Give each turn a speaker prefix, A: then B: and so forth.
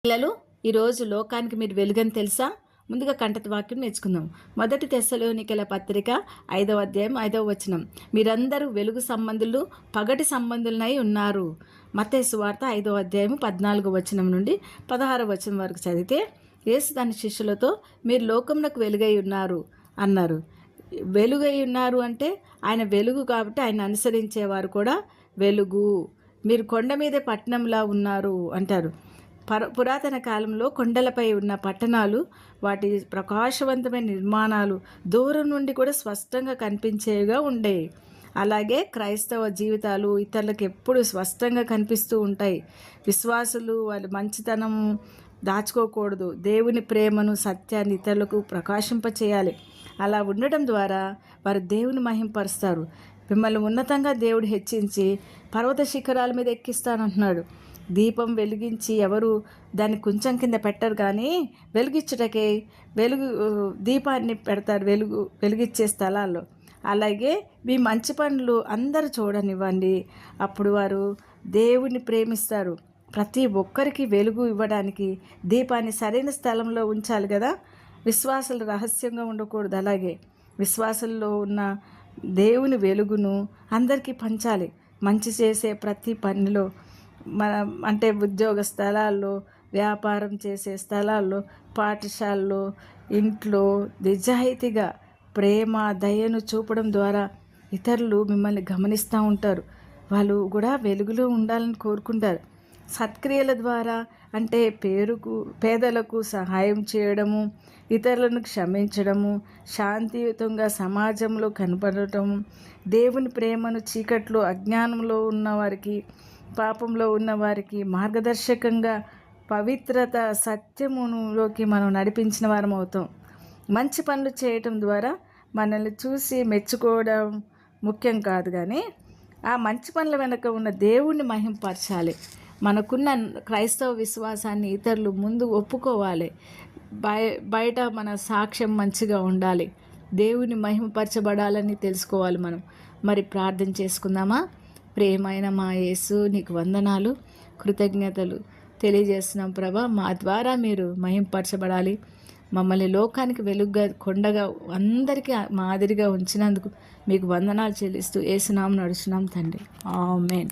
A: పిల్లలు, ఈరోజు లోకానికి మీరు వెలుగని తెలుసా? ముందుగా కంటత వాక్యం నేర్చుకుందాం. 1 తెస్సలోనికల పత్రిక 5వ అధ్యాయం 5వ వచనం. మీరందరూ వెలుగు సంబంధులు, పగటి సంబంధులనై ఉన్నారు. మత్తయి సువార్త 5వ అధ్యాయం 14వ వచనం నుండి 16వ వచనం వరకు చదివితే, యేసు తన శిష్యులతో మీరు లోకమునకు వెలుగై ఉన్నారు అన్నారు. వెలుగై ఉన్నారు అంటే ఆయన వెలుగు కాబట్టి ఆయన అనుసరించేవారు కూడా వెలుగు. మీరు కొండ మీదే పట్టణంలా ఉన్నారు అంటారు. పురాతన కాలంలో కొండలపై ఉన్న పట్టణాలు, వాటి ప్రకాశవంతమైన నిర్మాణాలు దూరం నుండి కూడా స్పష్టంగా కనిపించేవిగా ఉండేవి. అలాగే క్రైస్తవ జీవితాలు ఇతరులకు ఎప్పుడు స్పష్టంగా కనిపిస్తూ ఉంటాయి. విశ్వాసులు వాళ్ళ మంచితనం దాచుకోకూడదు. దేవుని ప్రేమను, సత్యాన్ని ఇతరులకు ప్రకాశింపచేయాలి. అలా ఉండటం ద్వారా వారు దేవుని మహింపరుస్తారు. మిమ్మల్ని ఉన్నతంగా దేవుడు హెచ్చించి పర్వత శిఖరాల మీద ఎక్కిస్తానంటున్నాడు. దీపం వెలిగించి ఎవరు దాన్ని కొంచెం కింద పెట్టరు, కానీ వెలిగించుటకే దీపాన్ని పెడతారు వెలిగించే స్థలాల్లో. అలాగే మీ మంచి పనులు అందరూ చూడనివ్వండి. అప్పుడు వారు దేవుని ప్రేమిస్తారు. ప్రతి ఒక్కరికి వెలుగు ఇవ్వడానికి దీపాన్ని సరైన స్థలంలో ఉంచాలి కదా. విశ్వాసులు రహస్యంగా ఉండకూడదు. అలాగే విశ్వాసుల్లో ఉన్న దేవుని వెలుగును అందరికీ పంచాలి. మంచి చేసే ప్రతి పనిలో అంటే ఉద్యోగ స్థలాల్లో, వ్యాపారం చేసే స్థలాల్లో, పాఠశాలలో, ఇంట్లో నిజాయితీగా ప్రేమ, దయను చూపడం ద్వారా ఇతరులు మిమ్మల్ని గమనిస్తూ ఉంటారు. వాళ్ళు కూడా వెలుగులో ఉండాలని కోరుకుంటారు. సత్క్రియల ద్వారా అంటే పేదలకు సహాయం చేయడము, ఇతరులను క్షమించడము, శాంతియుతంగా సమాజంలో కనపడటము, దేవుని ప్రేమను చీకట్లో అజ్ఞానంలో ఉన్నవారికి, పాపంలో ఉన్నవారికి మార్గదర్శకంగా పవిత్రత సత్యములోకి మనం నడిపించిన వారం అవుతాం. మంచి పనులు చేయటం ద్వారా మనల్ని చూసి మెచ్చుకోవడం ముఖ్యం కాదు, కానీ ఆ మంచి పనుల వెనుక ఉన్న దేవుణ్ణి మహింపరచాలి. మనకున్న క్రైస్తవ విశ్వాసాన్ని ఇతరులు ముందు ఒప్పుకోవాలి. బయట మన సాక్ష్యం మంచిగా ఉండాలి. దేవుని మహిమపరచబడాలని తెలుసుకోవాలి మనం. మరి ప్రార్థన చేసుకుందామా? ప్రేమైన మా యేసు, నీకు వందనాలు, కృతజ్ఞతలు తెలియజేస్తున్నాం ప్రభా. మా ద్వారా మీరు మహింపరచబడాలి. మమ్మల్ని లోకానికి వెలుగుగా, కొండగా, అందరికీ మాదిరిగా ఉంచినందుకు మీకు వందనాలు చెల్లిస్తూ యేసు నామమున నడుచున్నాం తండ్రి. ఆమేన్.